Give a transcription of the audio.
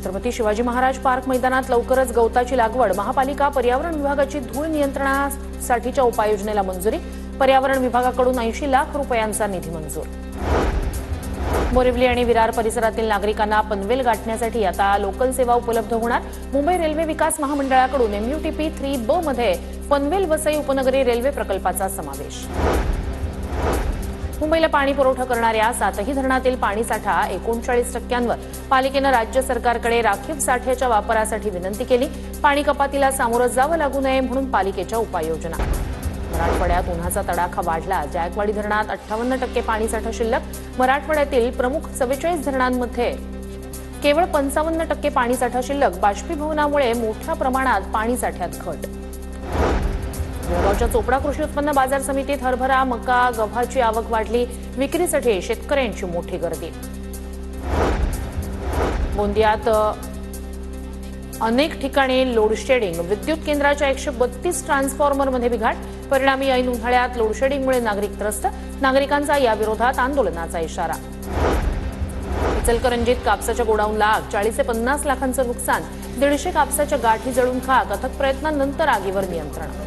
Chhatrapati Shivaji Maharaj park मैदानात लवकरच गवताची लागवड, महापालिका पर्यावरण विभागाची धूळ नियंत्रणासाठीच्या उपाययोजनेला मंजुरी, पर्यावरण विभागाकडून 80 लाख रुपयांचा निधी मंजूर। बोरिवली आणि विरार परिसरातील नागरिकांना पनवेल गाठण्यासाठी आता लोकल सेवा उपलब्ध होणार। मुंबई रेल्वे विकास महामंडळाकडून MUTP 3B मध्ये पनवेल वसई उपनगरी रेल्वे प्रकल्पाचा समावेश। मुंबईला पाणी पुरवठा करणाऱ्या 7ही धरणातील पाणीसाठा 39%वर पालिकेने राज्य सरकारकडे राखीव साठ्याच्या वापरासाठी विनंती केली। पाणी कपातीला सामोरं जावं लागू नये म्हणून पालिकेच्या उपाययोजना। मराठवाड्यात उन्हाचा तडाखा वाढला। जायकवाडी धरणात 58% पाणीसाठा शिल्लक। मराठवाड्यातील प्रमुख 44 धरणांमध्ये केवळ 55% पाणीसाठा शिल्लक। बाष्पीभवनामुळे मोठ्या प्रमाणात पाणीसाठ्यात घट। जळगावच्या चोपडा कृषी उत्पन्न बाजार समितीत हरभरा, मका, गव्हाची आवक वाढली। विक्रीसाठी शेतकऱ्यांची मोठी गर्दी। गोंदियात अनेक ठिकाणी लोडशेडिंग, विद्युत केंद्राच्या 132 ट्रान्सफॉर्मरमध्ये बिघाड। परिणामी ऐन उन्हाळ्यात लोडशेडिंगमुळे नागरिक त्रस्त। नागरिकांचा या विरोधात आंदोलनाचा इशारा। इचलकरंजीत कापसाच्या गोडाऊनला आग, 40 ते 50 लाखांचं नुकसान। 150 कापसाच्या गाठी जळून खाक। अथक प्रयत्नांनंतर आगीवर नियंत्रण।